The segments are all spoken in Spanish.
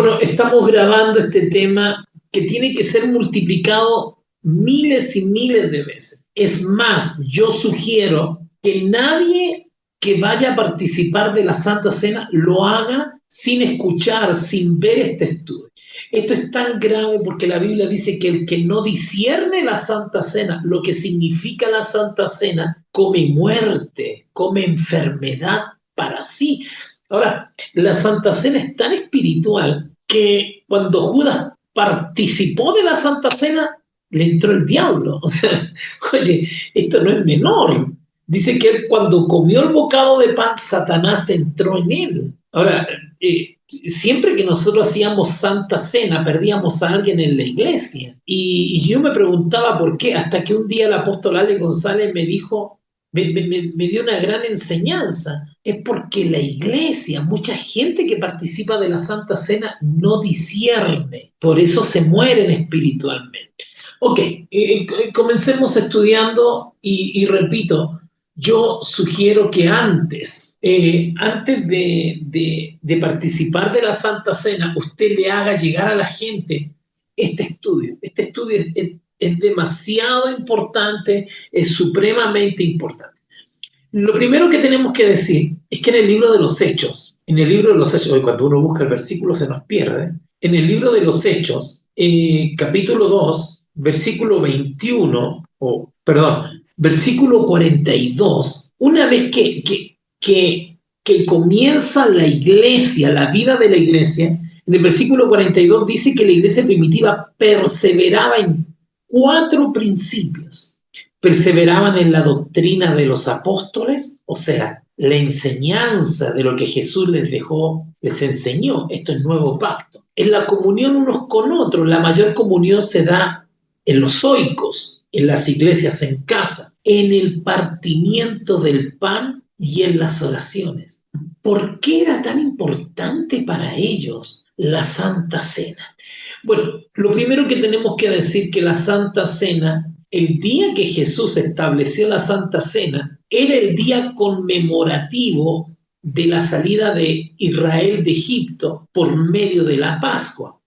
Bueno, estamos grabando este tema que tiene que ser multiplicado miles y miles de veces. Es más, yo sugiero que nadie que vaya a participar de la Santa Cena lo haga sin escuchar, sin ver este estudio. Esto es tan grave porque la Biblia dice que el que no discierne la Santa Cena, lo que significa la Santa Cena, come muerte, come enfermedad para sí. Ahora, la Santa Cena es tan espiritual que cuando Judas participó de la Santa Cena, le entró el diablo. O sea, oye, esto no es menor. Dice que él cuando comió el bocado de pan, Satanás entró en él. Ahora, siempre que nosotros hacíamos Santa Cena, perdíamos a alguien en la iglesia. Y yo me preguntaba por qué, hasta que un día el apóstol Ale González me dijo, me dio una gran enseñanza. Es porque la iglesia, mucha gente que participa de la Santa Cena no discierne, por eso se mueren espiritualmente. Ok, comencemos estudiando y repito, yo sugiero que antes de participar de la Santa Cena, usted le haga llegar a la gente este estudio. Este estudio es demasiado importante, es supremamente importante. Lo primero que tenemos que decir es que en el libro de los Hechos, cuando uno busca el versículo se nos pierde, en el libro de los Hechos, capítulo 2, versículo 21, versículo 42, una vez que comienza la iglesia, la vida de la iglesia, en el versículo 42 dice que la iglesia primitiva perseveraba en 4 principios. Perseveraban en la doctrina de los apóstoles, o sea, la enseñanza de lo que Jesús les dejó, les enseñó. Esto es nuevo pacto. En la comunión unos con otros, la mayor comunión se da en los oikos, en las iglesias en casa, en el partimiento del pan y en las oraciones. ¿Por qué era tan importante para ellos la Santa Cena? Bueno, lo primero que tenemos que decir que la Santa Cena, el día que Jesús estableció la Santa Cena, era el día conmemorativo de la salida de Israel de Egipto por medio de la Pascua.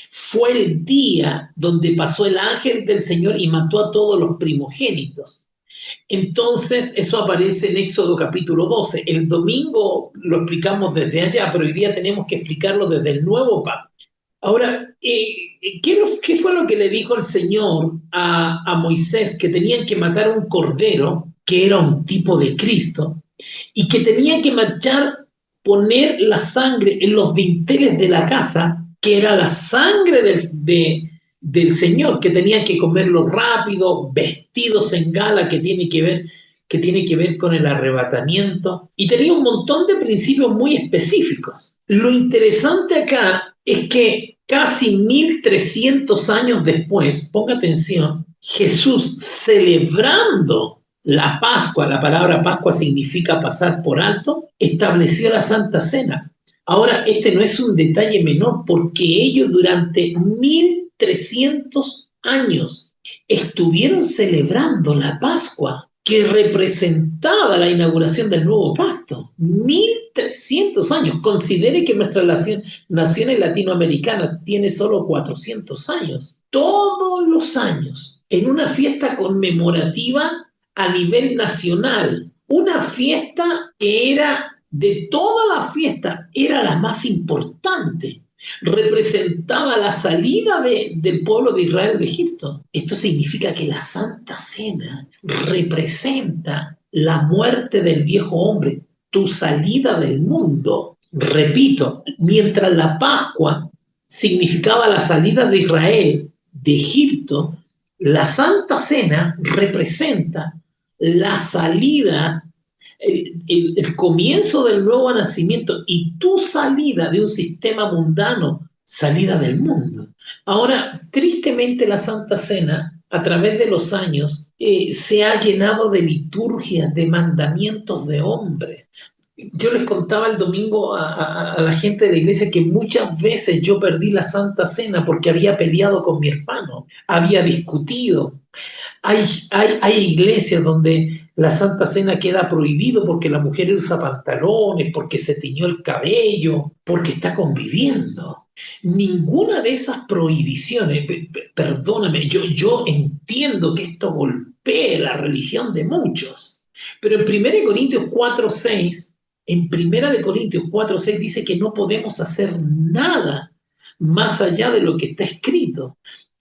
Fue el día donde pasó el ángel del Señor y mató a todos los primogénitos. Entonces, eso aparece en Éxodo capítulo 12. El domingo lo explicamos desde allá, pero hoy día tenemos que explicarlo desde el nuevo pacto. Ahora, ¿qué fue lo que le dijo el Señor a Moisés? Que tenían que matar un cordero, que era un tipo de Cristo, y que tenían que poner la sangre en los dinteles de la casa, que era la sangre del Señor, que tenían que comerlo rápido, vestidos en gala, que tiene que ver con el arrebatamiento, y tenía un montón de principios muy específicos. Lo interesante acá es que casi 1300 años después, ponga atención, Jesús celebrando la Pascua, la palabra Pascua significa pasar por alto, estableció la Santa Cena. Ahora, este no es un detalle menor porque ellos durante 1300 años estuvieron celebrando la Pascua, que representaba la inauguración del nuevo pacto. 1300 años. Considere que nuestra nación latinoamericana tiene solo 400 años. Todos los años, en una fiesta conmemorativa a nivel nacional, una fiesta que era de toda la fiesta, era la más importante. Representaba la salida del pueblo de Israel de Egipto. Esto significa que la Santa Cena representa la muerte del viejo hombre, tu salida del mundo. Repito, mientras la Pascua significaba la salida de Israel de Egipto, la Santa Cena representa la salida, el comienzo del nuevo nacimiento y tu salida de un sistema mundano, salida del mundo. Ahora, tristemente la Santa Cena, a través de los años, se ha llenado de liturgias, de mandamientos de hombres. Yo les contaba el domingo a la gente de la iglesia que muchas veces yo perdí la Santa Cena porque había peleado con mi hermano, había discutido. Hay iglesias donde la Santa Cena queda prohibido porque la mujer usa pantalones, porque se tiñó el cabello, porque está conviviendo. Ninguna de esas prohibiciones, perdóname, yo entiendo que esto golpea la religión de muchos, pero en 1 Corintios 4:6, en 1 Corintios 4:6 dice que no podemos hacer nada más allá de lo que está escrito.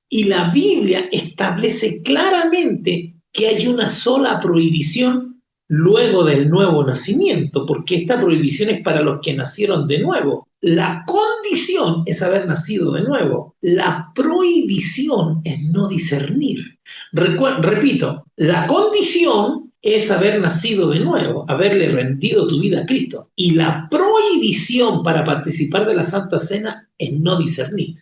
Y la Biblia establece claramente que hay una sola prohibición luego del nuevo nacimiento, porque esta prohibición es para los que nacieron de nuevo. La condición es haber nacido de nuevo. La prohibición es no discernir. Repito, la condición es haber nacido de nuevo, haberle rendido tu vida a Cristo. Y la prohibición para participar de la Santa Cena es no discernir.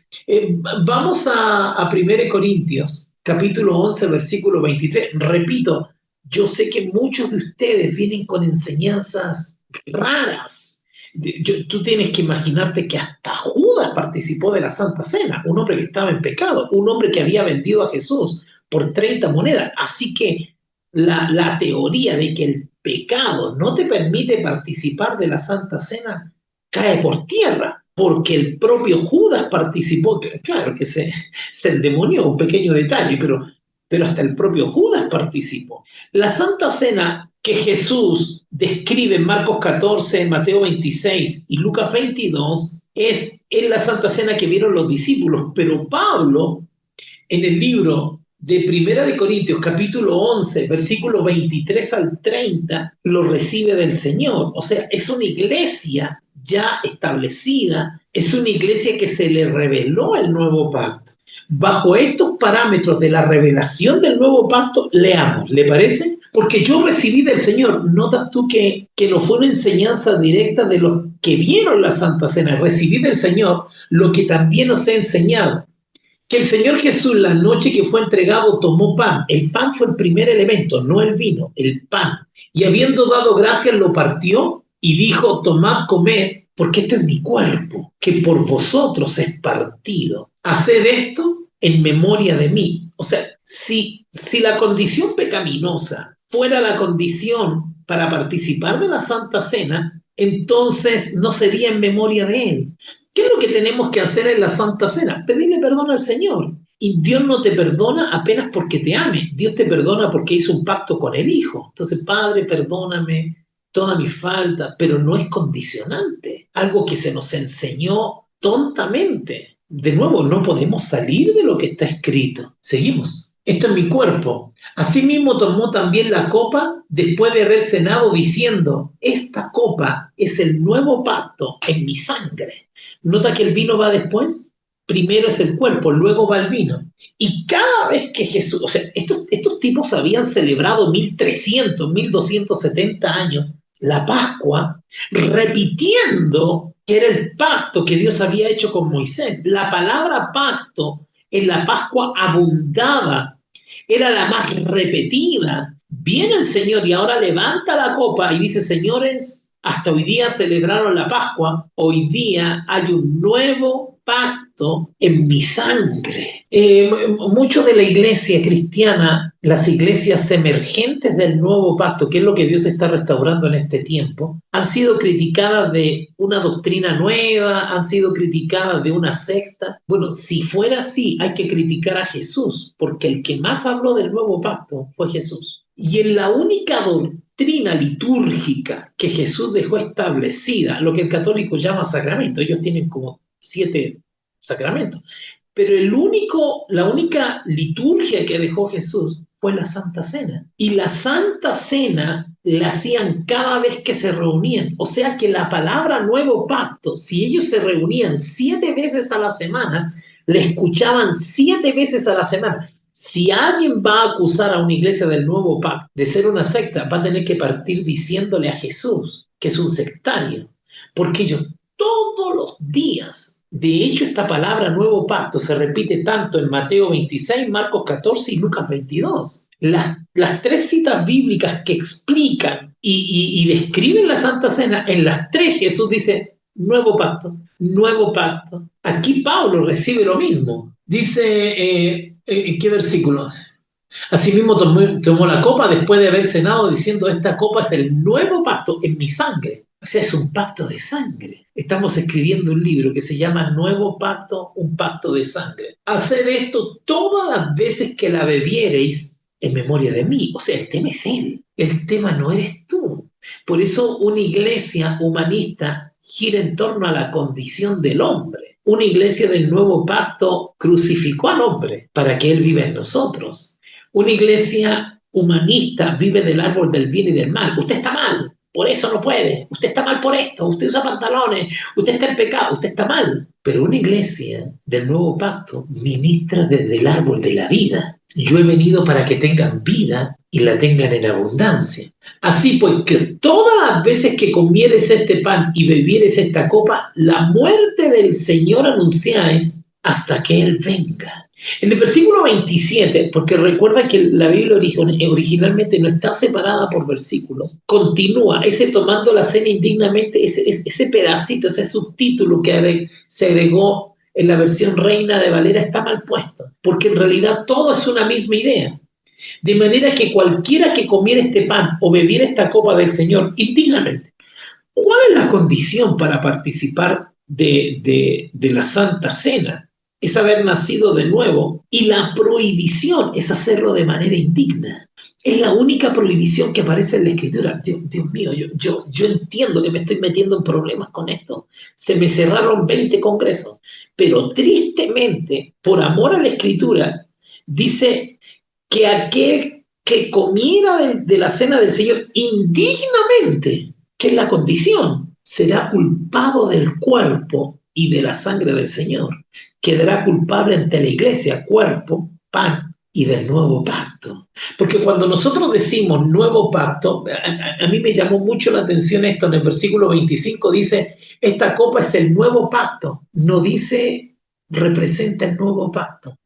Vamos a 1 Corintios, capítulo 11, versículo 23. Repito, yo sé que muchos de ustedes vienen con enseñanzas raras. Tú tienes que imaginarte que hasta Judas participó de la Santa Cena, un hombre que estaba en pecado, un hombre que había vendido a Jesús por 30 monedas. Así que la teoría de que el pecado no te permite participar de la Santa Cena cae por tierra, porque el propio Judas participó. Claro que se endemonió, un pequeño detalle, pero hasta el propio Judas participó. La Santa Cena que Jesús describe en Marcos 14, Mateo 26 y Lucas 22 es la Santa Cena que vieron los discípulos, pero Pablo, en el libro de 1 Corintios, capítulo 11, versículo 23 al 30, lo recibe del Señor. O sea, es una iglesia ya establecida, es una iglesia que se le reveló el nuevo pacto. Bajo estos parámetros de la revelación del nuevo pacto, leamos, ¿le parece? Porque yo recibí del Señor, notas tú que no fue una enseñanza directa de los que vieron la Santa Cena, recibí del Señor lo que también os he enseñado, que el Señor Jesús, la noche que fue entregado, tomó pan. El pan fue el primer elemento, no el vino, el pan. Y habiendo dado gracias, lo partió y dijo, tomad, comed, porque este es mi cuerpo, que por vosotros es partido. Haced esto en memoria de mí. O sea, si la condición pecaminosa fuera la condición para participar de la Santa Cena, entonces no sería en memoria de Él. ¿Qué es lo que tenemos que hacer en la Santa Cena? Pedirle perdón al Señor. Y Dios no te perdona apenas porque te ame. Dios te perdona porque hizo un pacto con el Hijo. Entonces, Padre, perdóname toda mi falta, pero no es condicionante. Algo que se nos enseñó tontamente. De nuevo, no podemos salir de lo que está escrito. Seguimos. Esto es mi cuerpo. Asimismo tomó también la copa después de haber cenado diciendo, esta copa es el nuevo pacto en mi sangre. Nota que el vino va después. Primero es el cuerpo, luego va el vino. Y cada vez que Jesús, o sea, estos tipos habían celebrado 1300, 1270 años la Pascua, repitiendo que era el pacto que Dios había hecho con Moisés. La palabra pacto en la Pascua abundaba, era la más repetida. Viene el Señor y ahora levanta la copa y dice, señores, hasta hoy día celebraron la Pascua, hoy día hay un nuevo pacto en mi sangre. Mucho de la iglesia cristiana, las iglesias emergentes del nuevo pacto, que es lo que Dios está restaurando en este tiempo, han sido criticadas de una doctrina nueva, han sido criticadas de una secta. Bueno, si fuera así, hay que criticar a Jesús, porque el que más habló del nuevo pacto fue Jesús. Y en la única doctrina litúrgica que Jesús dejó establecida, lo que el católico llama sacramento, ellos tienen como 7 sacramentos, pero la única liturgia que dejó Jesús fue la Santa Cena. Y la Santa Cena la hacían cada vez que se reunían. O sea que la palabra nuevo pacto, si ellos se reunían 7 veces a la semana, le escuchaban 7 veces a la semana. Si alguien va a acusar a una iglesia del nuevo pacto de ser una secta, va a tener que partir diciéndole a Jesús que es un sectario, porque ellos todos los días, de hecho esta palabra nuevo pacto se repite tanto en Mateo 26, Marcos 14 y Lucas 22. Las 3 citas bíblicas que explican y describen la Santa Cena, en las 3 Jesús dice nuevo pacto, nuevo pacto. Aquí Pablo recibe lo mismo. Dice, ¿qué versículo? Asimismo tomó la copa después de haber cenado diciendo, esta copa es el nuevo pacto en mi sangre. O sea, es un pacto de sangre. Estamos escribiendo un libro que se llama Nuevo Pacto, un pacto de sangre. Haced esto todas las veces que la bebiereis en memoria de mí. O sea, el tema es Él. El tema no eres tú. Por eso una iglesia humanista gira en torno a la condición del hombre. Una iglesia del Nuevo Pacto crucificó al hombre para que Él viva en nosotros. Una iglesia humanista vive del árbol del bien y del mal. Usted está mal, por eso no puede. Usted está mal por esto, usted usa pantalones, usted está en pecado, usted está mal. Pero una iglesia del Nuevo Pacto ministra desde el árbol de la vida. Yo he venido para que tengan vida y la tengan en abundancia. Así pues, que todas las veces que comieres este pan y bebieres esta copa, la muerte del Señor anunciáis hasta que Él venga. En el versículo 27, porque recuerda que la Biblia originalmente no está separada por versículos, continúa, ese tomando la cena indignamente, ese pedacito, ese subtítulo que se agregó en la versión Reina de Valera está mal puesto, porque en realidad todo es una misma idea. De manera que cualquiera que comiera este pan o bebiera esta copa del Señor indignamente, ¿cuál es la condición para participar de la Santa Cena? Es haber nacido de nuevo, y la prohibición es hacerlo de manera indigna. Es la única prohibición que aparece en la Escritura. Dios mío, yo entiendo que me estoy metiendo en problemas con esto. Se me cerraron 20 congresos, pero tristemente, por amor a la Escritura, dice que aquel que comiera de la cena del Señor indignamente, que es la condición, será culpado del cuerpo y de la sangre del Señor. Quedará culpable ante la iglesia, cuerpo, pan y del nuevo pacto. Porque cuando nosotros decimos nuevo pacto, a mí me llamó mucho la atención esto. En el versículo 25 dice, esta copa es el nuevo pacto. No dice representa el nuevo pacto.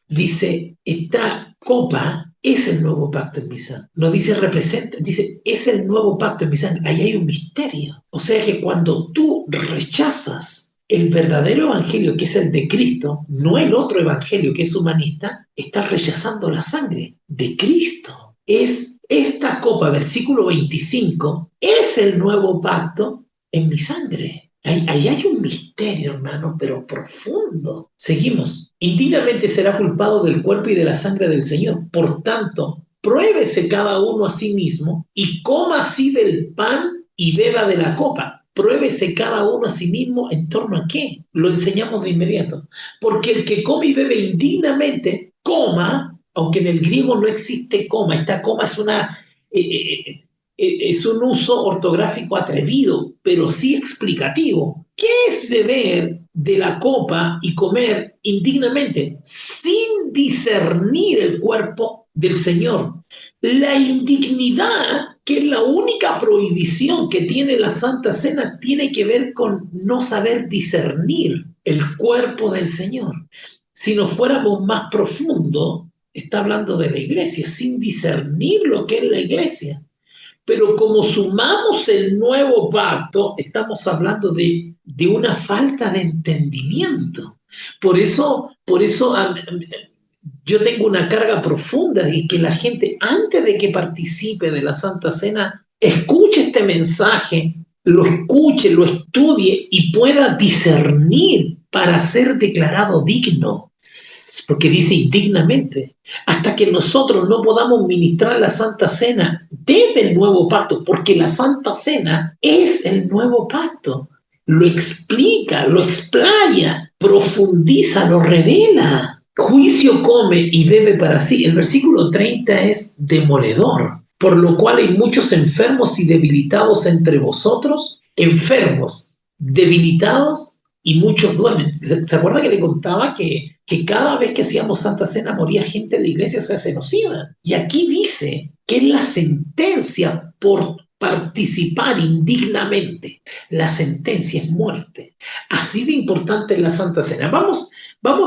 Dice, esta copa es el nuevo pacto en mi sangre. No dice representa, dice, es el nuevo pacto en mi sangre. Ahí hay un misterio. O sea que cuando tú rechazas el verdadero evangelio, que es el de Cristo, no el otro evangelio que es humanista, estás rechazando la sangre de Cristo. Es esta copa, versículo 25, es el nuevo pacto en mi sangre. Ahí hay un misterio, hermano, pero profundo. Seguimos. Indignamente será culpado del cuerpo y de la sangre del Señor. Por tanto, pruébese cada uno a sí mismo y coma así del pan y beba de la copa. Pruébese cada uno a sí mismo en torno a qué. Lo enseñamos de inmediato. Porque el que come y bebe indignamente, coma, aunque en el griego no existe coma. Esta coma es es un uso ortográfico atrevido, pero sí explicativo. ¿Qué es beber de la copa y comer indignamente sin discernir el cuerpo del Señor? La indignidad, que es la única prohibición que tiene la Santa Cena, tiene que ver con no saber discernir el cuerpo del Señor. Si nos fuéramos más profundo, está hablando de la iglesia, sin discernir lo que es la iglesia. Pero como sumamos el nuevo pacto, estamos hablando de una falta de entendimiento. Por eso yo tengo una carga profunda de que la gente, antes de que participe de la Santa Cena, escuche este mensaje, lo escuche, lo estudie y pueda discernir para ser declarado digno. Porque dice indignamente, hasta que nosotros no podamos ministrar la Santa Cena desde el nuevo pacto, porque la Santa Cena es el nuevo pacto. Lo explica, lo explaya, profundiza, lo revela. Juicio come y bebe para sí. El versículo 30 es demoledor, por lo cual hay muchos enfermos y debilitados entre vosotros, enfermos, debilitados y muchos duermen. ¿Se acuerda que le contaba que cada vez que hacíamos Santa Cena moría gente en la iglesia? O sea, se nos iba. Y aquí dice que es la sentencia por participar indignamente. La sentencia es muerte. Así de importante es la Santa Cena. Vamos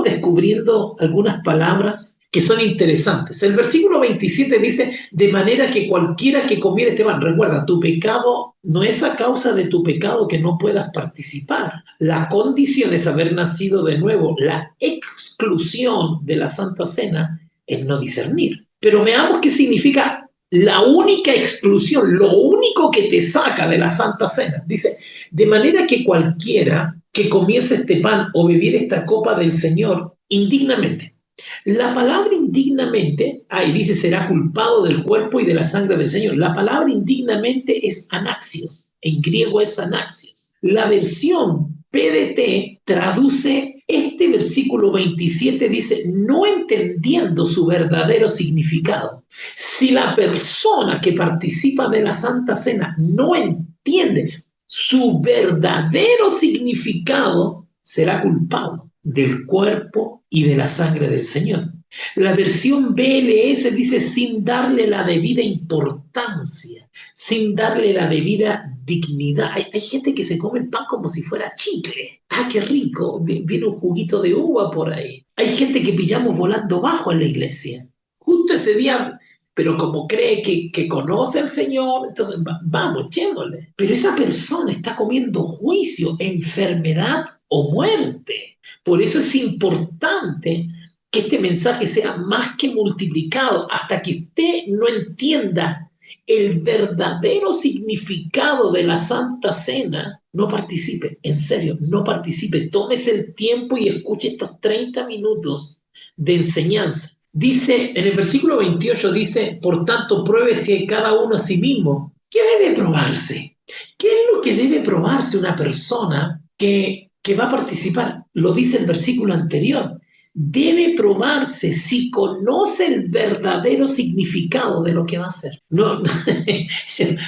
descubriendo algunas palabras que son interesantes. El versículo 27 dice, de manera que cualquiera que comiere este pan, recuerda, tu pecado no es a causa de tu pecado que no puedas participar. La condición es haber nacido de nuevo. La exclusión de la Santa Cena es no discernir. Pero veamos qué significa La única exclusión, lo único que te saca de la Santa Cena, dice, de manera que cualquiera que comiese este pan o bebiera esta copa del Señor indignamente. La palabra indignamente, ahí dice, será culpado del cuerpo y de la sangre del Señor. La palabra indignamente es anaxios, en griego es anaxios. La versión PDT traduce este versículo 27, dice, no entendiendo su verdadero significado. Si la persona que participa de la Santa Cena no entiende su verdadero significado, será culpado del cuerpo y de la sangre del Señor. La versión BLS dice sin darle la debida importancia, sin darle la debida dignidad. Hay gente que se come el pan como si fuera chicle. Ah, qué rico, viene un juguito de uva por ahí. Hay gente que pillamos volando bajo en la iglesia. Justo ese día, pero como cree que conoce al Señor, entonces vamos, echémosle. Pero esa persona está comiendo juicio, enfermedad o muerte. Por eso es importante que este mensaje sea más que multiplicado hasta que usted no entienda el verdadero significado de la Santa Cena. No participe, en serio, no participe. Tómese el tiempo y escuche estos 30 minutos de enseñanza. Dice, en el versículo 28 dice, por tanto, pruébese cada uno a sí mismo. ¿Qué debe probarse? ¿Qué es lo que debe probarse una persona que va a participar? Lo dice el versículo anterior. Debe probarse si conoce el verdadero significado de lo que va a hacer. No,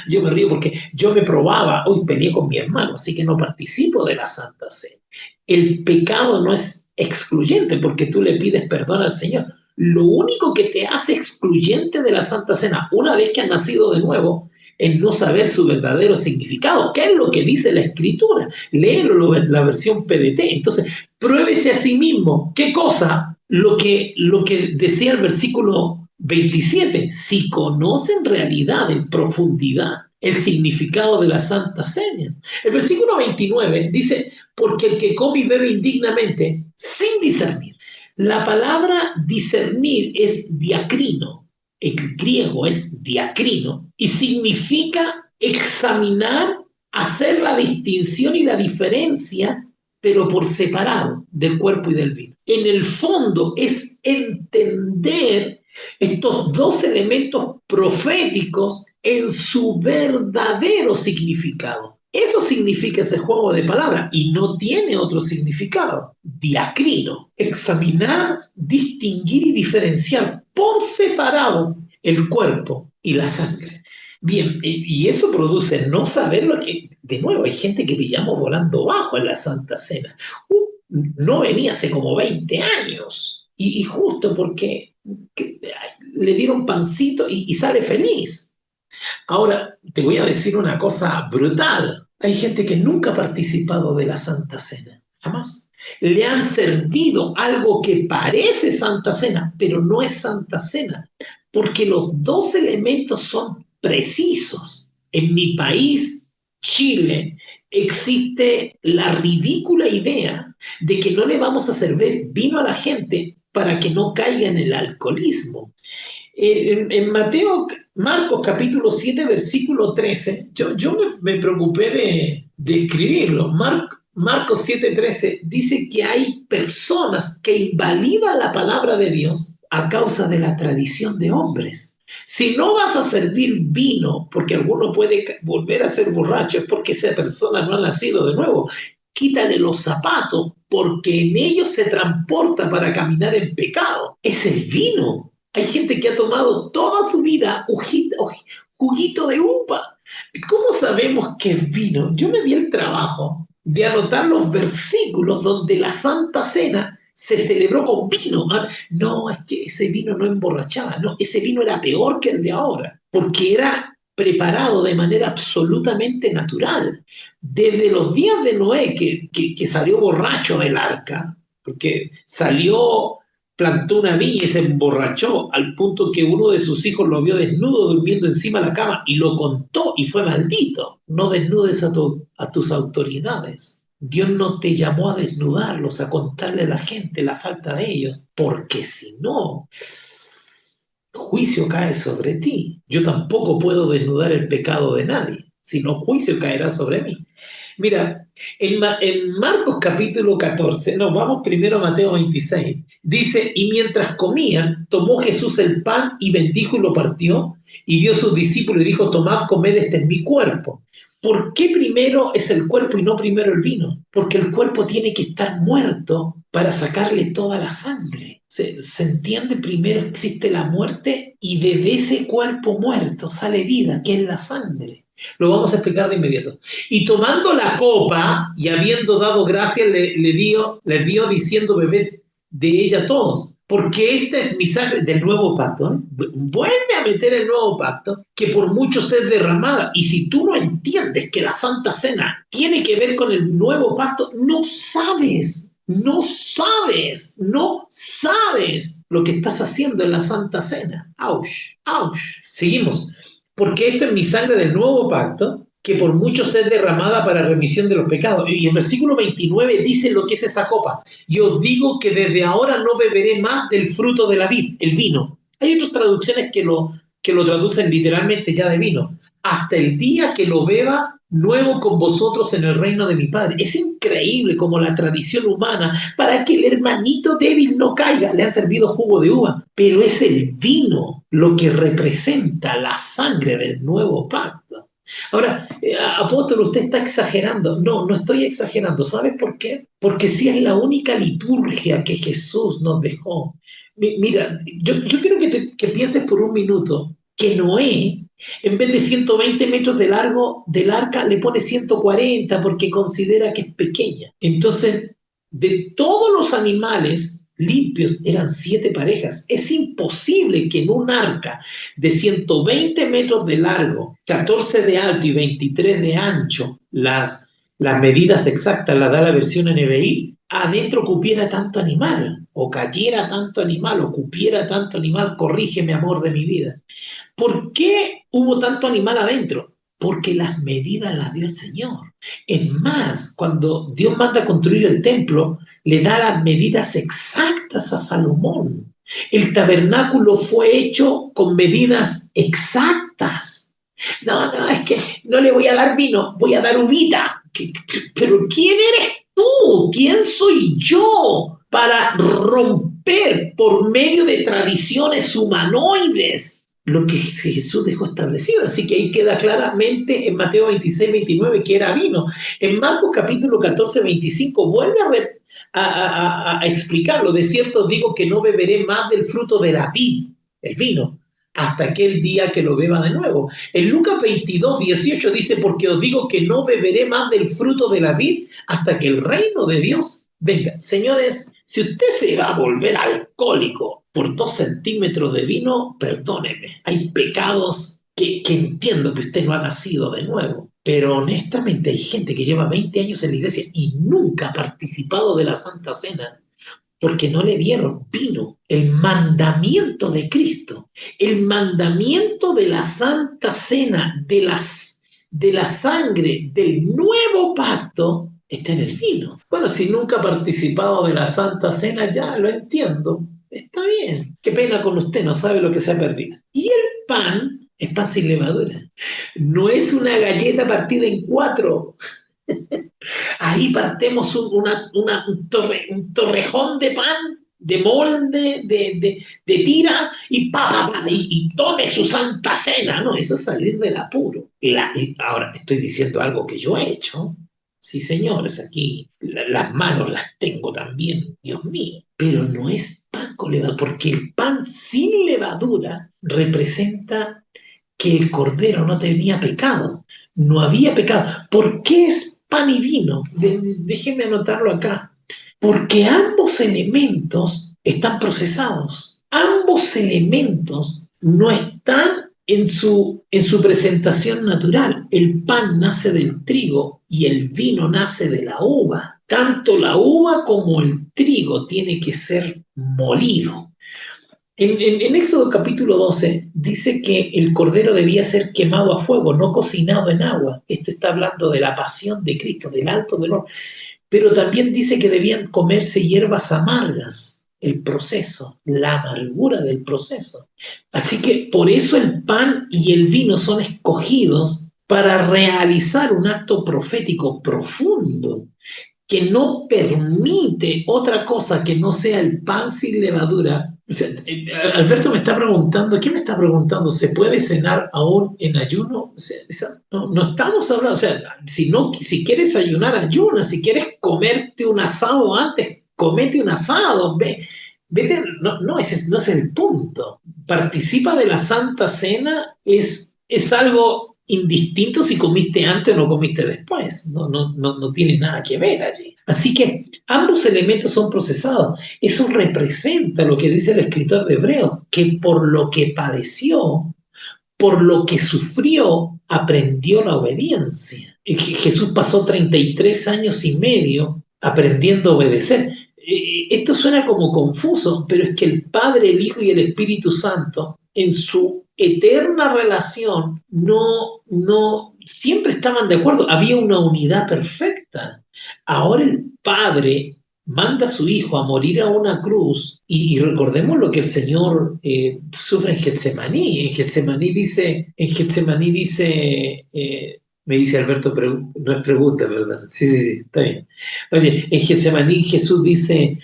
yo me río porque yo me probaba, hoy peleé con mi hermano, así que no participo de la Santa Cena. El pecado no es excluyente porque tú le pides perdón al Señor. Lo único que te hace excluyente de la Santa Cena, una vez que has nacido de nuevo, es no saber su verdadero significado. ¿Qué es lo que dice la Escritura? Léelo en la versión PDT. Entonces, pruébese a sí mismo. ¿Qué cosa? Lo que decía el versículo 27. Si conoce en realidad, en profundidad, el significado de la Santa Cena. El versículo 29 dice, porque el que come y bebe indignamente, sin discernir. La palabra discernir es diacrino, en griego es diacrino, y significa examinar, hacer la distinción y la diferencia, pero por separado del cuerpo y del vino. En el fondo es entender estos dos elementos proféticos en su verdadero significado. Eso significa ese juego de palabras y no tiene otro significado. Diacrino, examinar, distinguir y diferenciar por separado el cuerpo y la sangre. Bien, y eso produce no saber lo que, de nuevo, hay gente que pillamos volando bajo en la Santa Cena. No venía hace como 20 años y justo porque le dieron pancito y sale feliz. Ahora, te voy a decir una cosa brutal. Hay gente que nunca ha participado de la Santa Cena, jamás. Le han servido algo que parece Santa Cena, pero no es Santa Cena, porque los dos elementos son precisos. En mi país, Chile, existe la ridícula idea de que no le vamos a servir vino a la gente para que no caiga en el alcoholismo. En Marcos capítulo 7, versículo 13, yo me preocupé de escribirlo. Marcos 7:13 dice que hay personas que invalidan la palabra de Dios a causa de la tradición de hombres. Si no vas a servir vino, porque alguno puede volver a ser borracho, es porque esa persona no ha nacido de nuevo. Quítale los zapatos, porque en ellos se transporta para caminar en pecado. Es el vino. Hay gente que ha tomado toda su vida juguito de uva. ¿Cómo sabemos que es vino? Yo me di el trabajo de anotar los versículos donde la Santa Cena se celebró con vino. No, es que ese vino no emborrachaba, no, ese vino era peor que el de ahora, porque era preparado de manera absolutamente natural. Desde los días de Noé, que salió borracho del arca, porque salió, plantó una viña y se emborrachó al punto que uno de sus hijos lo vio desnudo durmiendo encima de la cama y lo contó y fue maldito. No desnudes a tus autoridades. Dios no te llamó a desnudarlos, a contarle a la gente la falta de ellos, porque si no, juicio cae sobre ti. Yo tampoco puedo desnudar el pecado de nadie, sino juicio caerá sobre mí. Mira, en Marcos capítulo 14, no, vamos primero a Mateo 26, dice, y mientras comían, tomó Jesús el pan y bendijo y lo partió, y dio a sus discípulos y dijo, tomad, comed, este es mi cuerpo. ¿Por qué primero es el cuerpo y no primero el vino? Porque el cuerpo tiene que estar muerto para sacarle toda la sangre. Se entiende, primero existe la muerte y de ese cuerpo muerto sale vida, que es la sangre. Lo vamos a explicar de inmediato. Y tomando la copa y habiendo dado gracias, le dio diciendo, bebed de ella todos, porque esta es mi sangre del nuevo pacto. ¿Eh? Vuelve a meter el nuevo pacto, que por muchos es derramada. Y si tú no entiendes que la Santa Cena tiene que ver con el nuevo pacto, no sabes lo que estás haciendo en la Santa Cena. ¡Auch! ¡Auch! Seguimos. Porque esto es mi sangre del nuevo pacto, que por muchos es derramada para remisión de los pecados. Y el versículo 29 dice lo que es esa copa. Y os digo que desde ahora no beberé más del fruto de la vid, el vino. Hay otras traducciones que lo traducen literalmente ya de vino. Hasta el día que lo beba nuevo con vosotros en el reino de mi Padre. Es increíble como la tradición humana, para que el hermanito débil no caiga, le han servido jugo de uva, pero es el vino lo que representa la sangre del nuevo pacto. Ahora, apóstol, usted está exagerando. No, no estoy exagerando. ¿Sabes por qué? Porque si es la única liturgia que Jesús nos dejó. Mira, yo quiero que pienses por un minuto que Noé, en vez de 120 metros de largo del arca, le pone 140 porque considera que es pequeña. Entonces, de todos los animales limpios eran 7 parejas. Es imposible que en un arca de 120 metros de largo, 14 de alto y 23 de ancho, las medidas exactas las da la versión NBI, adentro cupiera tanto animal, o cayera tanto animal, o cupiera tanto animal, corrígeme, amor de mi vida. ¿Por qué hubo tanto animal adentro? Porque las medidas las dio el Señor. Es más, cuando Dios manda a construir el templo, le da las medidas exactas a Salomón. El tabernáculo fue hecho con medidas exactas. No, es que no le voy a dar vino, voy a dar uvita. Pero ¿quién eres tú? ¿Quién soy yo para romper por medio de tradiciones humanoides lo que Jesús dejó establecido? Así que ahí queda claramente en Mateo 26, 29 que era vino. En Marcos capítulo 14, 25 vuelve a explicarlo. De cierto os digo que no beberé más del fruto de la vid, el vino, hasta aquel día que lo beba de nuevo. En Lucas 22, 18 dice, porque os digo que no beberé más del fruto de la vid hasta que el reino de Dios venga. Señores, si usted se va a volver alcohólico por 2 centímetros de vino, perdóneme. Hay pecados que entiendo que usted no ha nacido de nuevo. Pero honestamente hay gente que lleva 20 años en la iglesia y nunca ha participado de la Santa Cena porque no le dieron vino. El mandamiento de Cristo, el mandamiento de la Santa Cena, de la sangre del nuevo pacto, está en el vino. Bueno, si nunca ha participado de la Santa Cena, ya lo entiendo. Está bien. Qué pena con usted, no sabe lo que se ha perdido. Y el pan es pan sin levadura. No es una galleta partida en 4. Ahí partemos un torrejón de pan, de molde, de tira, y tome su Santa Cena. No, eso es salir del apuro. Ahora, estoy diciendo algo que yo he hecho. Sí, señores, aquí las manos las tengo también, Dios mío. Pero no es pan con levadura, porque el pan sin levadura representa que el cordero no tenía pecado. No había pecado. ¿Por qué es pan y vino? Déjenme anotarlo acá. Porque ambos elementos están procesados. Ambos elementos no están en su presentación natural. El pan nace del trigo y el vino nace de la uva. Tanto la uva como el trigo tiene que ser molido. En Éxodo capítulo 12 dice que el cordero debía ser quemado a fuego, no cocinado en agua. Esto está hablando de la pasión de Cristo, del alto dolor. Pero también dice que debían comerse hierbas amargas. el proceso, la amargura del proceso. Así que por eso el pan y el vino son escogidos para realizar un acto profético profundo que no permite otra cosa que no sea el pan sin levadura. O sea, Alberto me está preguntando, ¿qué me está preguntando? ¿Se puede cenar aún en ayuno? O sea, no estamos hablando, o sea, si quieres ayunar, ayuna, si quieres comerte un asado antes, comete un asado, vete, no, ese no es el punto. Participa de la Santa Cena es algo indistinto si comiste antes o no comiste después. No tiene nada que ver allí. Así que ambos elementos son procesados. Eso representa lo que dice el escritor de Hebreos, que por lo que padeció, por lo que sufrió, aprendió la obediencia. Jesús pasó 33 años y medio aprendiendo a obedecer. Esto suena como confuso, pero es que el Padre, el Hijo y el Espíritu Santo, en su eterna relación, no siempre estaban de acuerdo. Había una unidad perfecta. Ahora el Padre manda a su Hijo a morir a una cruz y recordemos lo que el Señor sufre en Getsemaní. En Getsemaní dice me dice Alberto, no es pregunta, ¿verdad? Sí, está bien. Oye, en Getsemaní Jesús dice,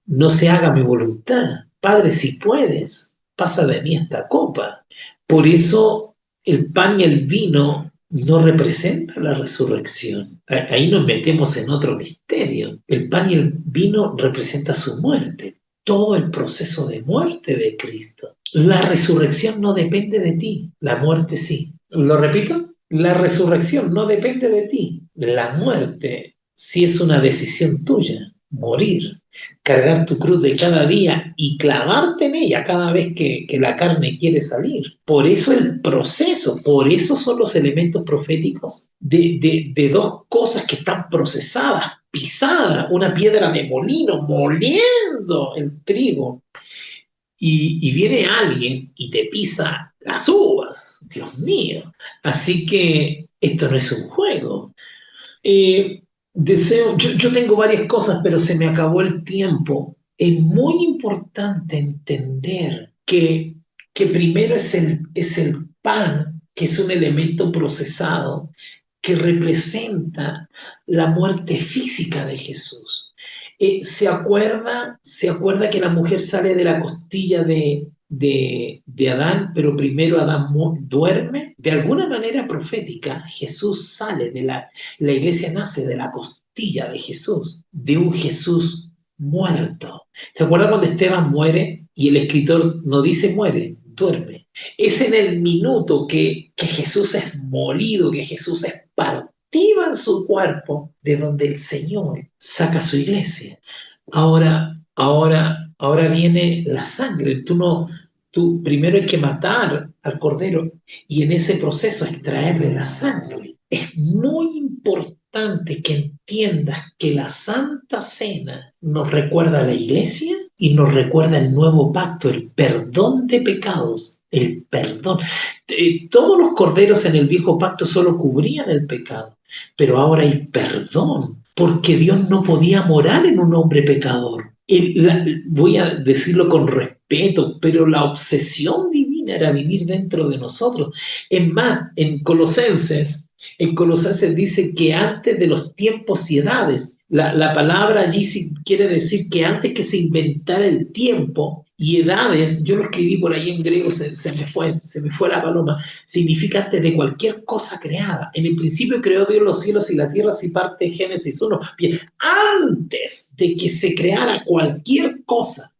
no se haga mi voluntad. Padre, si puedes, pasa de mí esta copa. Por eso el pan y el vino no representan la resurrección. Ahí nos metemos en otro misterio. El pan y el vino representan su muerte, todo el proceso de muerte de Cristo. La resurrección no depende de ti, la muerte sí. ¿Lo repito? La resurrección no depende de ti, la muerte sí es una decisión tuya, morir, cargar tu cruz de cada día y clavarte en ella cada vez que la carne quiere salir. Por eso el proceso, por eso son los elementos proféticos de dos cosas que están procesadas, pisadas, una piedra de molino, moliendo el trigo. Y viene alguien y te pisa las uvas, Dios mío. Así que esto no es un juego. Yo tengo varias cosas, pero se me acabó el tiempo. Es muy importante entender que primero es el pan, que es un elemento procesado, que representa la muerte física de Jesús. ¿Se acuerda que la mujer sale de la costilla de Adán, pero primero Adán duerme? De alguna manera profética, Jesús sale la iglesia nace de la costilla de Jesús, de un Jesús muerto. ¿Se acuerda cuando Esteban muere y el escritor no dice muere, duerme? Es en el minuto que Jesús es molido, que Jesús es partido en su cuerpo, de donde el Señor saca su iglesia. Ahora viene la sangre. Tú primero hay que matar al cordero y en ese proceso extraerle la sangre. Es muy importante que entiendas que la Santa Cena nos recuerda a la iglesia y nos recuerda el nuevo pacto, el perdón de pecados, el perdón. Todos los corderos en el viejo pacto solo cubrían el pecado, pero ahora hay perdón, porque Dios no podía morar en un hombre pecador. Voy a decirlo con respeto, pero la obsesión divina era vivir dentro de nosotros. Es más, en Colosenses dice que antes de los tiempos y edades, la palabra allí sí quiere decir que antes que se inventara el tiempo y edades, yo lo escribí por ahí en griego, se me fue la paloma, significa antes de cualquier cosa creada. En el principio creó Dios los cielos y la tierra, si parte Génesis 1. Bien, antes de que se creara cualquier cosa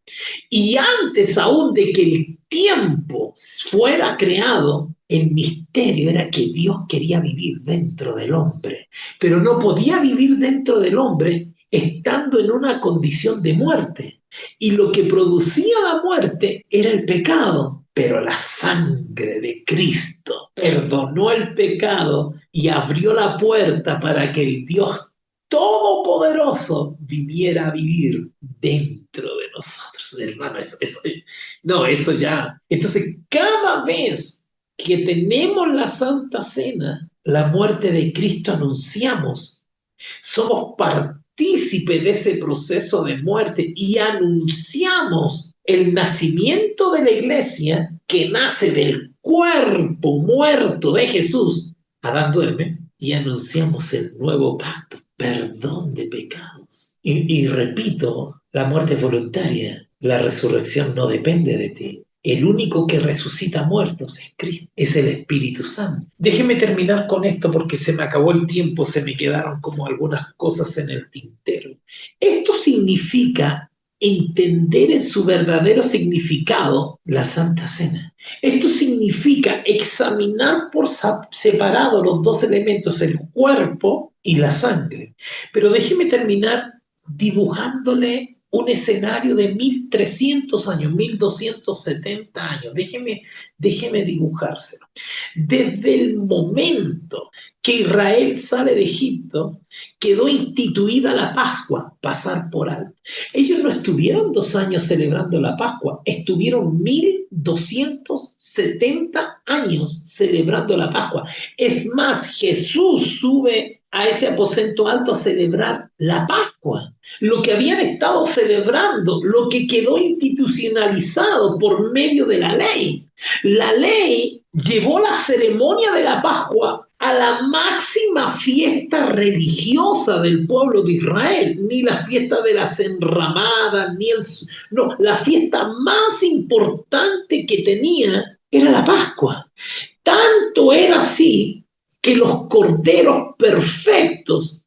y antes aún de que el tiempo fuera creado, el misterio era que Dios quería vivir dentro del hombre, pero no podía vivir dentro del hombre estando en una condición de muerte. Y lo que producía la muerte era el pecado, pero la sangre de Cristo perdonó el pecado y abrió la puerta para que el Dios Todopoderoso viniera a vivir dentro de nosotros, hermano. Eso ya. Entonces, cada vez que tenemos la Santa Cena, la muerte de Cristo anunciamos. Somos partícipe de ese proceso de muerte y anunciamos el nacimiento de la iglesia que nace del cuerpo muerto de Jesús. Adán duerme y anunciamos el nuevo pacto, perdón de pecados. Y repito, la muerte es voluntaria, la resurrección no depende de ti. El único que resucita muertos es Cristo, es el Espíritu Santo. Déjeme terminar con esto porque se me acabó el tiempo, se me quedaron como algunas cosas en el tintero. Esto significa entender en su verdadero significado la Santa Cena. Esto significa examinar por separado los dos elementos, el cuerpo y la sangre. Pero déjeme terminar dibujándole un escenario de 1300 años, 1270 años. Déjeme dibujárselo. Desde el momento que Israel sale de Egipto, quedó instituida la Pascua, pasar por alto. Ellos no estuvieron 2 años celebrando la Pascua, estuvieron 1270 años celebrando la Pascua. Es más, Jesús sube a ese aposento alto a celebrar la Pascua. Lo que habían estado celebrando, lo que quedó institucionalizado por medio de la ley. La ley llevó la ceremonia de la Pascua a la máxima fiesta religiosa del pueblo de Israel, ni la fiesta de las enramadas, no, la fiesta más importante que tenía era la Pascua. Tanto era así que los corderos perfectos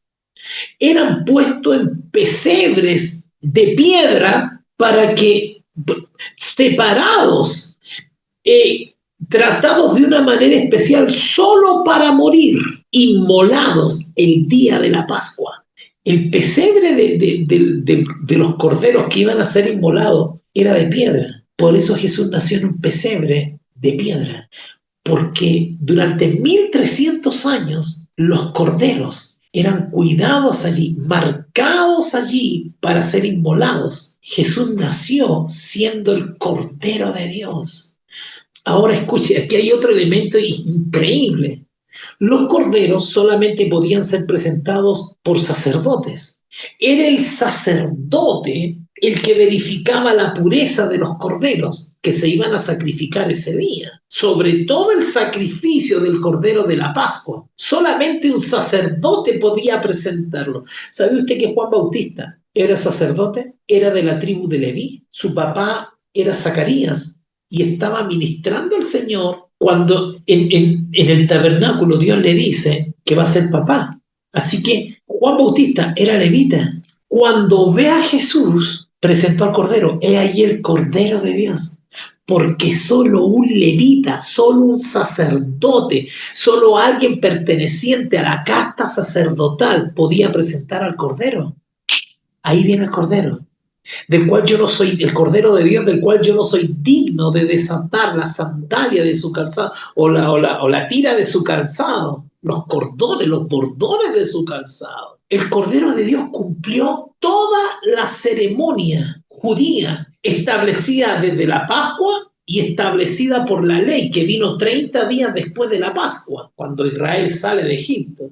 eran puestos en pesebres de piedra para que, separados, tratados de una manera especial solo para morir, inmolados el día de la Pascua. El pesebre de los corderos que iban a ser inmolados era de piedra. Por eso Jesús nació en un pesebre de piedra. Porque durante 1300 años los corderos eran cuidados allí, marcados allí para ser inmolados. Jesús nació siendo el Cordero de Dios. Ahora escuche, aquí hay otro elemento increíble. Los corderos solamente podían ser presentados por sacerdotes. Era el sacerdote el que verificaba la pureza de los corderos que se iban a sacrificar ese día. Sobre todo el sacrificio del cordero de la Pascua. Solamente un sacerdote podía presentarlo. ¿Sabe usted que Juan Bautista era sacerdote? Era de la tribu de Leví. Su papá era Zacarías y estaba ministrando al Señor cuando en el tabernáculo Dios le dice que va a ser papá. Así que Juan Bautista era levita. Cuando ve a Jesús, presentó al Cordero. He ahí el Cordero de Dios. Porque solo un levita, solo un sacerdote, solo alguien perteneciente a la casta sacerdotal podía presentar al Cordero. Ahí viene el Cordero, del cual yo no soy, el Cordero de Dios, del cual yo no soy digno de desatar la sandalia de su calzado o la tira de su calzado, los cordones, los bordones de su calzado. El Cordero de Dios cumplió toda la ceremonia judía establecida desde la Pascua y establecida por la ley que vino 30 días después de la Pascua, cuando Israel sale de Egipto.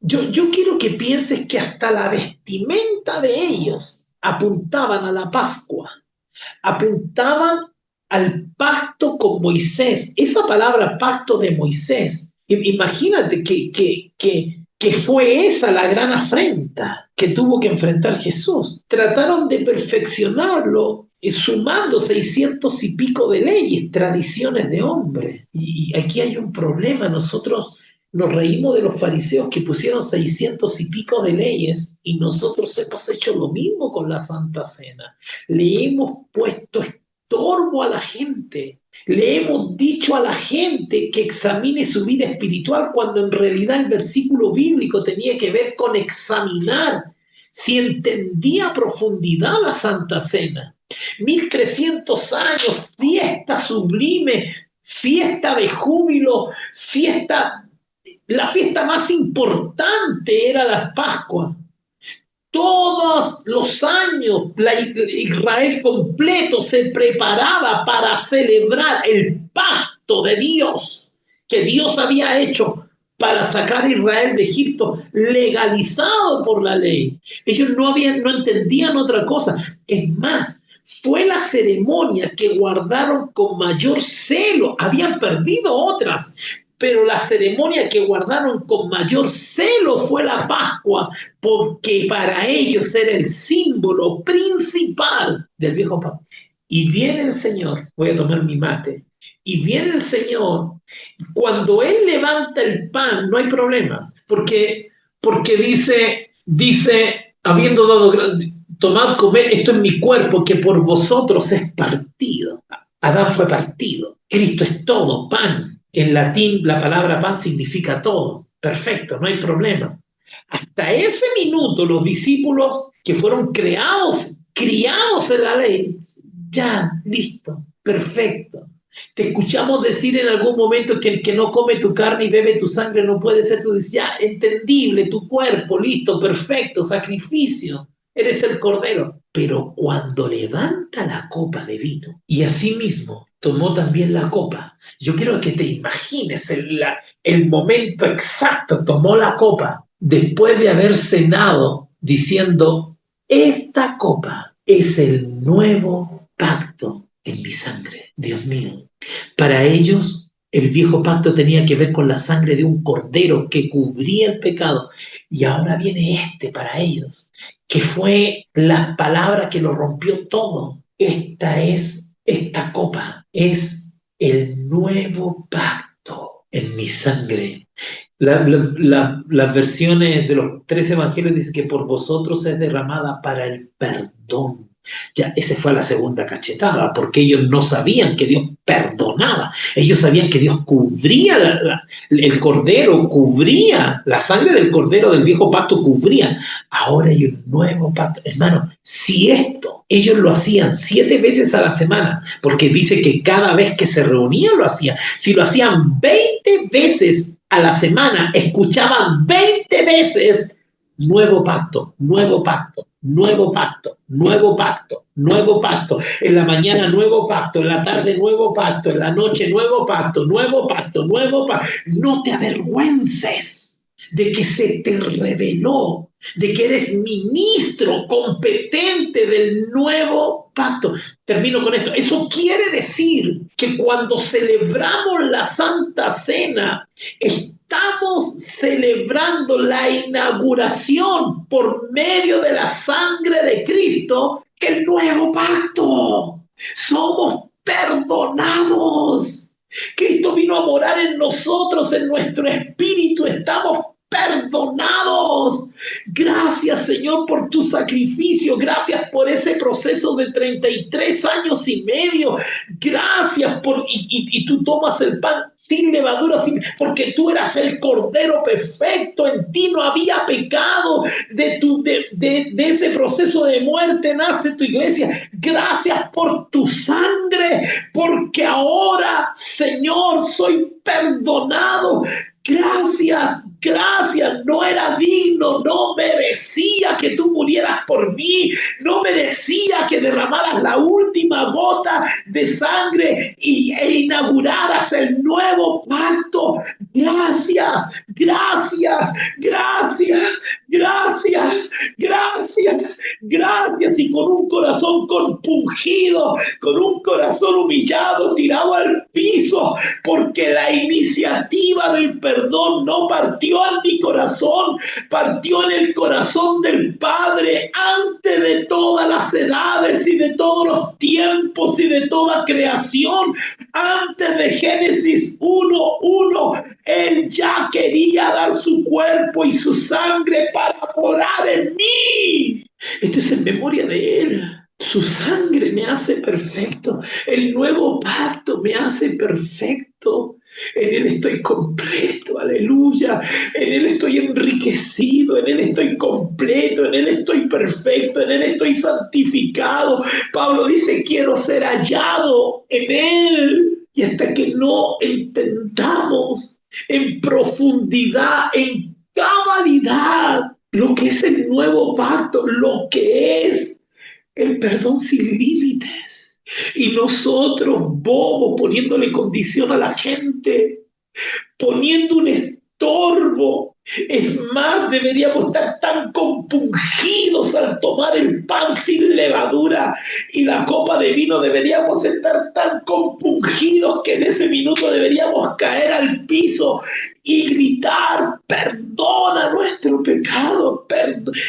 Yo quiero que pienses que hasta la vestimenta de ellos apuntaban a la Pascua, apuntaban al pacto con Moisés. Esa palabra pacto de Moisés, imagínate que fue esa la gran afrenta que tuvo que enfrentar Jesús. Trataron de perfeccionarlo sumando 600 y pico de leyes, tradiciones de hombre. Y aquí hay un problema. Nosotros nos reímos de los fariseos que pusieron 600 y pico de leyes y nosotros hemos hecho lo mismo con la Santa Cena. Le hemos puesto estorbo a la gente. Le hemos dicho a la gente que examine su vida espiritual cuando en realidad el versículo bíblico tenía que ver con examinar si entendía a profundidad la Santa Cena. 1300 años, fiesta sublime, fiesta de júbilo, la fiesta más importante era la Pascua. Todos los años Israel completo se preparaba para celebrar el pacto de Dios que Dios había hecho para sacar a Israel de Egipto, legalizado por la ley. Ellos no entendían otra cosa. Es más, fue la ceremonia que guardaron con mayor celo. Habían perdido otras, pero la ceremonia que guardaron con mayor celo fue la Pascua, porque para ellos era el símbolo principal del viejo pacto. Y viene el Señor, voy a tomar mi mate, y viene el Señor, cuando Él levanta el pan, no hay problema, porque dice, habiendo dado, tomad, comed, esto es mi cuerpo, que por vosotros es partido. Adán fue partido, Cristo es todo, pan. En latín la palabra pan significa todo. Perfecto, no hay problema. Hasta ese minuto los discípulos que fueron criados en la ley, ya, listo, perfecto. Te escuchamos decir en algún momento que el que no come tu carne y bebe tu sangre no puede ser. Tú dices, ya, entendible, tu cuerpo, listo, perfecto, sacrificio, eres el cordero. Pero cuando levanta la copa de vino y asimismo tomó también la copa, yo quiero que te imagines el momento exacto, tomó la copa después de haber cenado diciendo, esta copa es el nuevo pacto en mi sangre. Dios mío, para ellos el viejo pacto tenía que ver con la sangre de un cordero que cubría el pecado, y ahora viene este para ellos, que fue la palabra que lo rompió todo. Esta copa es el nuevo pacto en mi sangre. Las versiones de los 3 evangelios dicen que por vosotros es derramada para el perdón. Ya, esa fue la segunda cachetada, porque ellos no sabían que Dios perdonaba. Ellos sabían que Dios cubría el cordero, cubría la sangre del cordero del viejo pacto, cubría. Ahora hay un nuevo pacto. Hermano, si esto ellos lo hacían 7 veces a la semana, porque dice que cada vez que se reunían lo hacían. Si lo hacían 20 veces a la semana, escuchaban 20 veces nuevo pacto, nuevo pacto, nuevo pacto, nuevo pacto, nuevo pacto. En la mañana nuevo pacto, en la tarde nuevo pacto, en la noche nuevo pacto, nuevo pacto, nuevo pacto. No te avergüences de que se te reveló, de que eres ministro competente del nuevo pacto. Termino con esto. Eso quiere decir que cuando celebramos la Santa Cena, estamos celebrando la inauguración por medio de la sangre de Cristo, el nuevo pacto. Somos perdonados. Cristo vino a morar en nosotros, en nuestro espíritu. Estamos perdonados. Gracias, Señor, por tu sacrificio. Gracias por ese proceso de 33 años y medio. Gracias por... Y tú tomas el pan sin levadura, porque tú eras el Cordero perfecto. En ti no había pecado. De ese proceso de muerte nace tu iglesia. Gracias por tu sangre, porque ahora, Señor, soy perdonado. Gracias, gracias, no era digno, no merecía que tú murieras por mí, no merecía que derramaras la última gota de sangre e inauguraras el nuevo pacto. Gracias, gracias, gracias, gracias, gracias, gracias. Y con un corazón compungido, con un corazón humillado, tirado al piso, porque la iniciativa del perdón no partió en mi corazón, partió en el corazón del Padre antes de todas las edades y de todos los tiempos y de toda creación. Antes de Génesis 1:1, Él ya quería dar su cuerpo y su sangre para morar en mí. Esto es en memoria de Él. Su sangre me hace perfecto. El nuevo pacto me hace perfecto. En Él estoy completo, aleluya. En Él estoy enriquecido, en Él estoy completo, en Él estoy perfecto, en Él estoy santificado. Pablo dice, quiero ser hallado en Él. Y hasta que no entendamos en profundidad, en cabalidad, lo que es el nuevo pacto, lo que es el perdón sin límites. Y nosotros, bobos, poniéndole condición a la gente, poniendo un estorbo. Es más, deberíamos estar tan compungidos al tomar el pan sin levadura y la copa de vino. Deberíamos estar tan compungidos que en ese minuto deberíamos caer al piso y gritar: perdona nuestro pecado.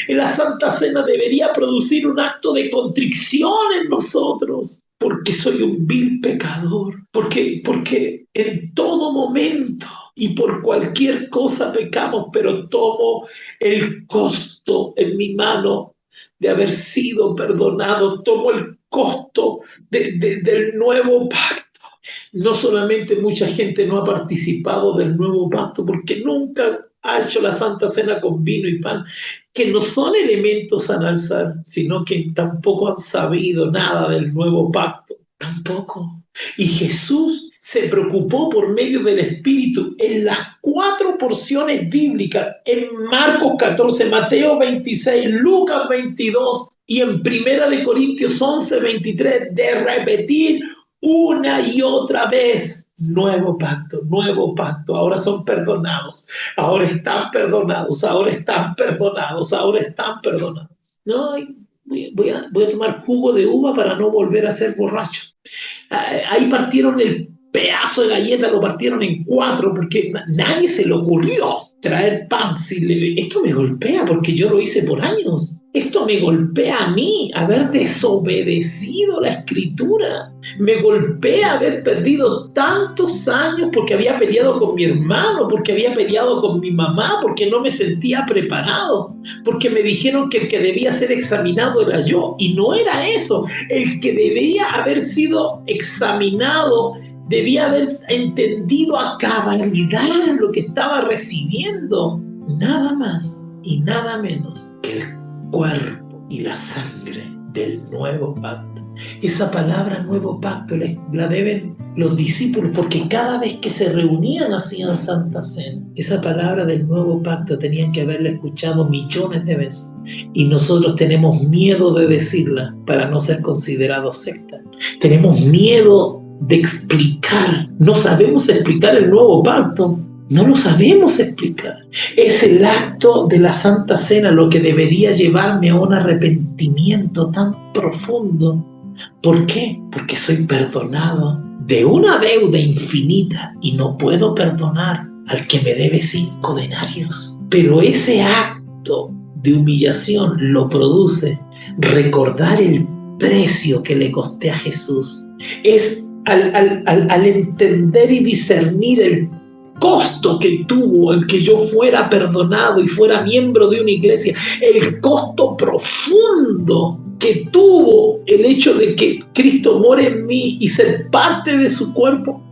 En la Santa Cena debería producir un acto de contrición en nosotros, porque soy un vil pecador, porque en todo momento y por cualquier cosa pecamos, pero tomo el costo en mi mano de haber sido perdonado, tomo el costo del nuevo pacto. No solamente mucha gente no ha participado del nuevo pacto porque nunca ha hecho la Santa Cena con vino y pan, que no son elementos a alzar, sino que tampoco han sabido nada del nuevo pacto. Tampoco. Y Jesús se preocupó por medio del Espíritu en las 4 porciones bíblicas, en Marcos 14, Mateo 26, Lucas 22 y en 1 Corintios 11, 23, de repetir una y otra vez: nuevo pacto, ahora son perdonados, ahora están perdonados, ahora están perdonados, ahora están perdonados. No, voy a tomar jugo de uva para no volver a ser borracho. Ahí partieron el pedazo de galleta, lo partieron en 4 porque nadie se le ocurrió traer pan. Esto me golpea porque yo lo hice por años. Esto me golpea a mí, haber desobedecido la Escritura. Me golpea haber perdido tantos años porque había peleado con mi hermano, porque había peleado con mi mamá, porque no me sentía preparado, porque me dijeron que el que debía ser examinado era yo, y no era eso. El que debía haber sido examinado debía haber entendido a cabalidad lo que estaba recibiendo, nada más y nada menos que el cuerpo y la sangre del nuevo pacto. Esa palabra nuevo pacto la deben los discípulos, porque cada vez que se reunían hacían Santa Cena. Esa palabra del nuevo pacto tenían que haberla escuchado millones de veces, y nosotros tenemos miedo de decirla para no ser considerados secta. Tenemos miedo de explicar, no sabemos explicar el nuevo pacto, no lo sabemos explicar. Es el acto de la Santa Cena lo que debería llevarme a un arrepentimiento tan profundo. ¿Por qué? Porque soy perdonado de una deuda infinita y no puedo perdonar al que me debe 5 denarios. Pero ese acto de humillación lo produce recordar el precio que le costé a Jesús. Es al entender y discernir el costo que tuvo el que yo fuera perdonado y fuera miembro de una iglesia, el costo profundo que tuvo el hecho de que Cristo more en mí y ser parte de su cuerpo.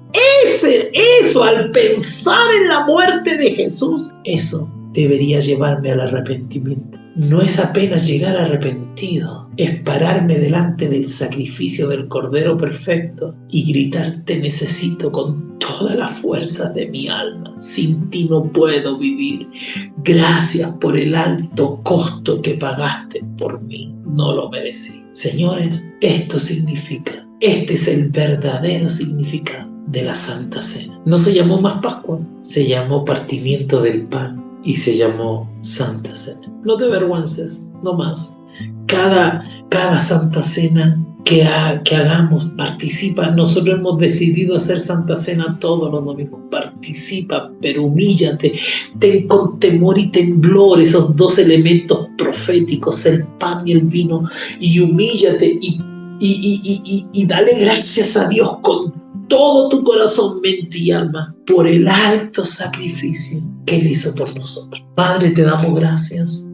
Eso, al pensar en la muerte de Jesús, eso debería llevarme al arrepentimiento. No es apenas llegar arrepentido, es pararme delante del sacrificio del Cordero perfecto y gritar: te necesito con todas las fuerzas de mi alma. Sin ti no puedo vivir. Gracias por el alto costo que pagaste por mí. No lo merecí. Señores, esto significa, este es el verdadero significado de la Santa Cena. No se llamó más Pascua, se llamó partimiento del pan y se llamó Santa Cena. No te avergüences, no más. Cada Santa Cena que hagamos, participa. Nosotros hemos decidido hacer Santa Cena todos los domingos. Participa, pero humíllate. Ten con temor y temblor esos 2 elementos proféticos, el pan y el vino, y humíllate y dale gracias a Dios con todo tu corazón, mente y alma por el alto sacrificio que Él hizo por nosotros. Padre, te damos gracias.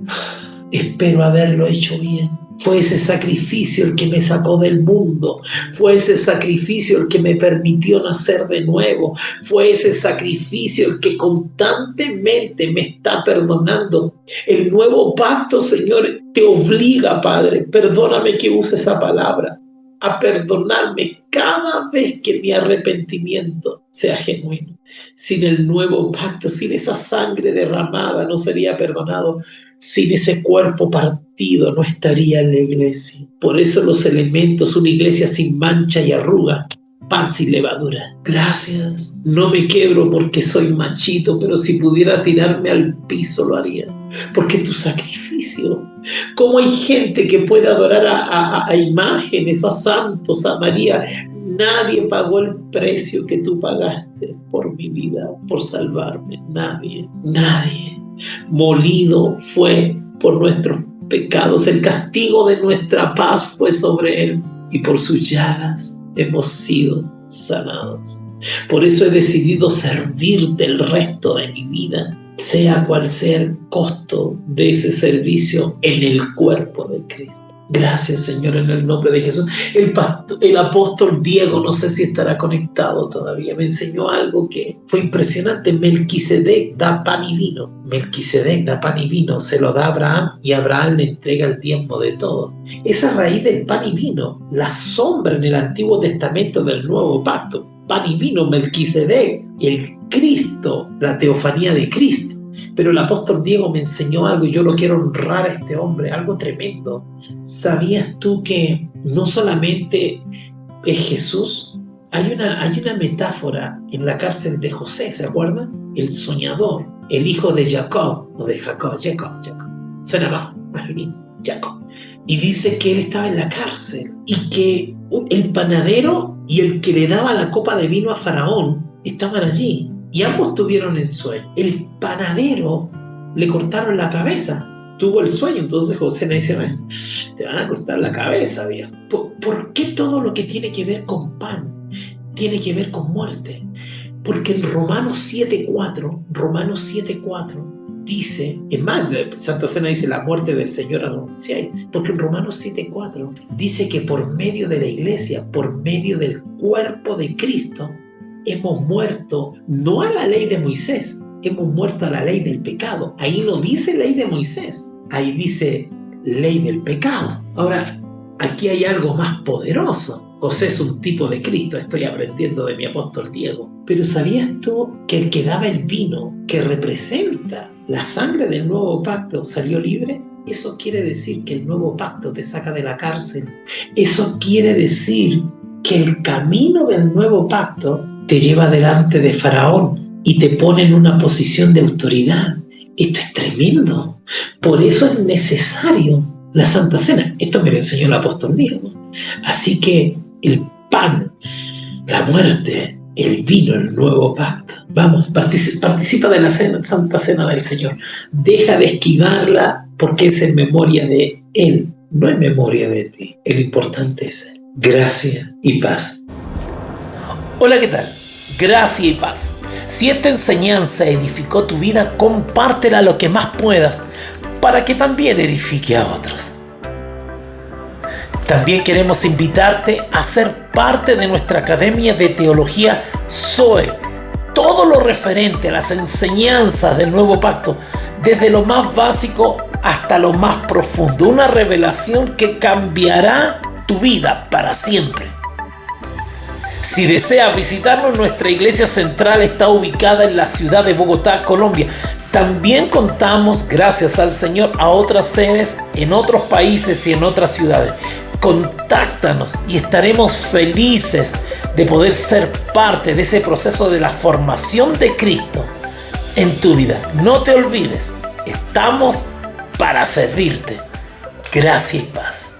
Espero haberlo hecho bien. Fue ese sacrificio el que me sacó del mundo. Fue ese sacrificio el que me permitió nacer de nuevo. Fue ese sacrificio el que constantemente me está perdonando. El nuevo pacto, Señor, te obliga, Padre, perdóname que use esa palabra, a perdonarme cada vez que mi arrepentimiento sea genuino. Sin el nuevo pacto, sin esa sangre derramada, no sería perdonado. Sin ese cuerpo partido, no estaría en la iglesia. Por eso los elementos, una iglesia sin mancha y arruga, pan sin levadura. Gracias. No me quebro porque soy machito, pero si pudiera tirarme al piso lo haría. Porque tu sacrificio, como hay gente que puede adorar a imágenes, a santos, a María, nadie pagó el precio que tú pagaste por mi vida, por salvarme. Nadie, nadie. Molido fue por nuestros pecados, el castigo de nuestra paz fue sobre él y por sus llagas hemos sido sanados. Por eso he decidido servirte el resto de mi vida, sea cual sea el costo de ese servicio en el cuerpo de Cristo. Gracias, Señor, en el nombre de Jesús. El apóstol Diego, no sé si estará conectado todavía, me enseñó algo que fue impresionante. Melquisedec da pan y vino. Melquisedec da pan y vino, se lo da a Abraham y Abraham le entrega el tiempo de todo. Esa raíz del pan y vino, la sombra en el Antiguo Testamento del Nuevo Pacto. Pan y vino, Melquisedec, el Cristo, la teofanía de Cristo. Pero el apóstol Diego me enseñó algo y yo lo quiero honrar a este hombre, algo tremendo. ¿Sabías tú que no solamente es Jesús? Hay una metáfora en la cárcel de José, ¿se acuerdan? El soñador, el hijo de Jacob, o de Jacob. Suena más bien, Jacob. Y dice que él estaba en la cárcel y que el panadero y el que le daba la copa de vino a Faraón estaban allí. Y ambos tuvieron el sueño. El panadero le cortaron la cabeza. Tuvo el sueño. Entonces José me dice, te van a cortar la cabeza, viejo. ¿Por qué todo lo que tiene que ver con pan tiene que ver con muerte? Porque en Romanos 7:4 dice, es más, Santa Cena dice la muerte del Señor anunciáis. Porque en Romanos 7:4 dice que por medio de la iglesia, por medio del cuerpo de Cristo, hemos muerto no a la ley de Moisés, hemos muerto a la ley del pecado. Ahí no dice ley de Moisés, ahí dice ley del pecado. Ahora, aquí hay algo más poderoso. José es un tipo de Cristo, estoy aprendiendo de mi apóstol Diego. Pero ¿sabías tú que el que daba el vino, que representa la sangre del nuevo pacto, salió libre? Eso quiere decir que el nuevo pacto te saca de la cárcel. Eso quiere decir que el camino del nuevo pacto te lleva delante de Faraón y te pone en una posición de autoridad. Esto es tremendo. Por eso es necesario la Santa Cena. Esto me lo enseñó el apóstol Diego. Así que el pan, la muerte, el vino, el nuevo pacto. Vamos, participa de la Santa Cena del Señor. Deja de esquivarla porque es en memoria de Él, no en memoria de ti. El importante es Él. Gracia y paz. Hola, ¿qué tal? Gracia y paz. Si esta enseñanza edificó tu vida, compártela lo que más puedas para que también edifique a otros. También queremos invitarte a ser parte de nuestra Academia de Teología Zoe. Todo lo referente a las enseñanzas del Nuevo Pacto, desde lo más básico hasta lo más profundo. Una revelación que cambiará tu vida para siempre. Si deseas visitarnos, nuestra iglesia central está ubicada en la ciudad de Bogotá, Colombia. También contamos, gracias al Señor, a otras sedes en otros países y en otras ciudades. Contáctanos y estaremos felices de poder ser parte de ese proceso de la formación de Cristo en tu vida. No te olvides, estamos para servirte. Gracia y paz.